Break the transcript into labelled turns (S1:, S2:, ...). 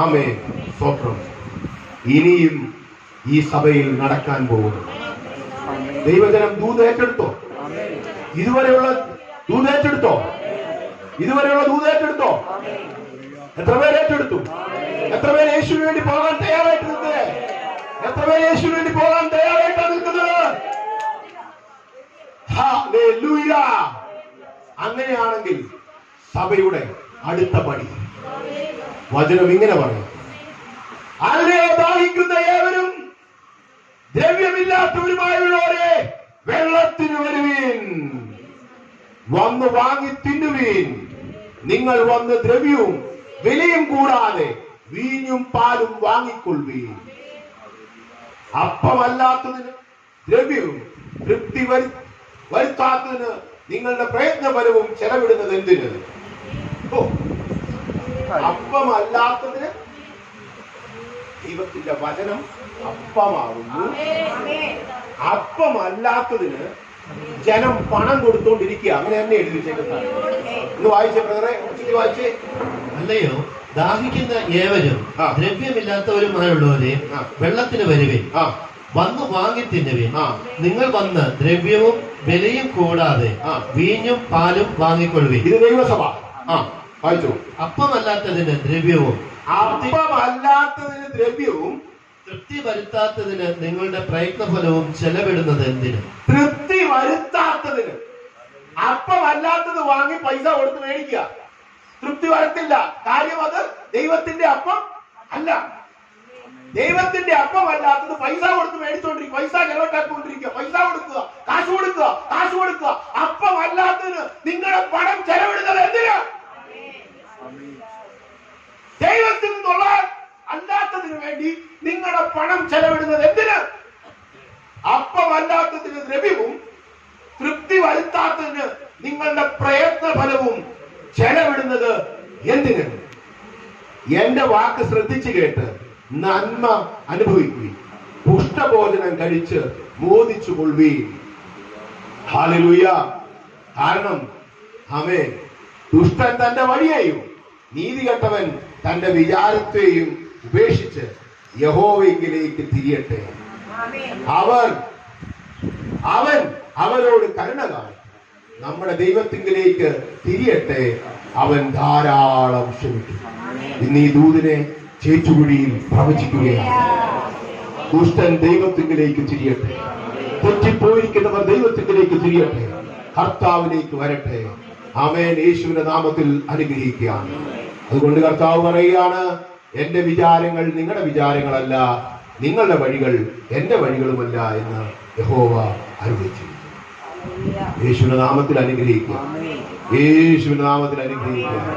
S1: ആമേൻ. സ്തോത്രം. ഇനിയും ഈ സഭയിൽ നടക്കാൻ പോകുന്നു. ദൈവജനം ദൂത് ഏറ്റെടുത്തോ? ഇതുവരെയുള്ള ദൂത് ഏറ്റെടുത്തോ? ഇതുവരെയുള്ള ദൂത് ഏറ്റെടുത്തോ? എത്ര പേര് ഏറ്റെടുത്തു? എത്ര പേര് യേശുവിന് വേണ്ടി പോകാൻ തയ്യാറായിട്ട് നിൽക്കുന്നത്? എത്ര പേര് യേശുവിന് വേണ്ടി പോകാൻ തയ്യാറായിട്ടാണ് നിൽക്കുന്നത്? ഹല്ലേലൂയ. അങ്ങനെയാണെങ്കിൽ സഭയുടെ അടുത്ത പടി വചനം ഇങ്ങനെ പറയും, അല്ലയോ ദാഹിക്കുന്ന ഏവരും ദ്രവ്യമില്ലാത്തവരുമായുള്ളവരെ വെള്ളത്തിന് വരുവീൻ, വന്ന് വാങ്ങി തിന്നുവീൻ. നിങ്ങൾ വന്ന് ദ്രവ്യവും വിലയും കൂടാതെ വീഞ്ഞും പാലും വാങ്ങിക്കൊള്ളുവീൻ. അപ്പമല്ലാത്തതിന് ദ്രവ്യവും തൃപ്തി വരുത്താത്തതിന് നിങ്ങളുടെ പ്രയത്നഫലവും ചെലവിടുന്നത് എന്തിന്? അപ്പമല്ലാത്തതിന് ദൈവത്തിന്റെ വചനം അപ്പമാകുന്നു. അപ്പമല്ലാത്തതിന് ജനം പണം കൊടുത്തോണ്ടിരിക്കുക. അങ്ങനെ തന്നെ എഴുതി വെച്ചേക്കുന്നത്. ഒന്ന് വായിച്ചേ ബ്രദറെ, വായിച്ചേ.
S2: അല്ലയോ ദാഹിക്കുന്ന ഏവരും ദ്രവ്യമില്ലാത്തവരുമായുള്ളവരെ വെള്ളത്തിന് വരുവിൻ, വന്ന് വാങ്ങി തിന്നുവിൻ. നിങ്ങൾ വന്ന് ദ്രവ്യവും വിലയും കൂടാതെ വീഞ്ഞും പാലും വാങ്ങിക്കൊള്ളുവിൻ.
S1: ഇത് ദൈവസഭ. വായിച്ചു.
S2: അപ്പമല്ലാത്തതിന് ദ്രവ്യവും തൃപ്തി വരുത്താത്തതിന് നിങ്ങളുടെ പ്രയത്നഫലവും ചെലവിടുന്നത് എന്തിന്?
S1: തൃപ്തി വരുത്താത്തതിന്. അപ്പമല്ലാത്തത് വാങ്ങി പൈസ കൊടുത്ത് മേടിക്കുക, തൃപ്തി വരത്തില്ല. കാര്യം അത് ദൈവത്തിന്റെ അപ്പം അല്ല. ദൈവത്തിന്റെ അപ്പമല്ലാത്തത് പൈസ കൊടുത്ത് മേടിച്ചോണ്ടിരിക്കുക, പൈസ ചെലവിട്ടാക്കൊണ്ടിരിക്കുക, പൈസ കൊടുക്കുക, കാശ് കൊടുക്കുക, കാശ് കൊടുക്കുക. അപ്പമല്ലാത്തതിന് നിങ്ങളുടെ പണം ചെലവിടുന്നത് എന്തിന്? ദൈവത്തിൽ നിന്നുള്ള അല്ലാത്തതിന് വേണ്ടി നിങ്ങളുടെ പണം ചെലവിടുന്നത് എന്തിന്? അപ്പമല്ലാത്തതിന് ദ്രവ്യവും തൃപ്തി വരുത്താത്തതിന് നിങ്ങളുടെ പ്രയത്ന ഫലവും ചെലവിടുന്നത് എന്തിന്? എന്റെ വാക്ക് ശ്രദ്ധിച്ചു കേട്ട് നന്മ അനുഭവിക്കുകയും പുഷ്ടഭോജനം കഴിച്ച് മോദിച്ചു കൊള്ളുകയും. ഹല്ലേലൂയ. കാരണം ആമേൻ, ദുഷ്ടൻ തന്റെ വഴിയെയും നീതികെട്ടവൻ തന്റെ വിചാരത്തെയും ഉപേക്ഷിച്ച് യഹോവയിലേക്ക് തിരിയട്ടെ. അവൻ അവരോട് കരുണ കാണും. നമ്മുടെ ദൈവത്തിങ്കിലേക്ക് തിരിയട്ടെ, അവൻ ധാരാളം ക്ഷമിക്കും. ഇന്ന് ഈ ദൂതിനെ ചേച്ചുകുഴിയിൽ പ്രവചിക്കുകയാണ്. ദുഷ്ടൻ ദൈവത്തിങ്കിലേക്ക് തിരിയട്ടെ, തെറ്റിപ്പോയിരിക്കുന്നവർ ദൈവത്തിങ്കിലേക്ക് തിരിയട്ടെ, കർത്താവിലേക്ക് വരട്ടെ. ആമേൻ. യേശുവിന്റെ നാമത്തിൽ അനുഗ്രഹിക്കുകയാണ്. അതുകൊണ്ട് കർത്താവ് പറയുകയാണ്, എന്റെ വിചാരങ്ങൾ നിങ്ങളുടെ വിചാരങ്ങളല്ല, നിങ്ങളുടെ വഴികൾ എന്റെ വഴികളുമല്ല എന്ന് യഹോവ അരുളിച്ചെയ്തു. യേശുവിന്റെ നാമത്തിൽ അനുഗ്രഹിക്കുക. യേശുവിന്റെ നാമത്തിൽ അനുഗ്രഹിക്കുക.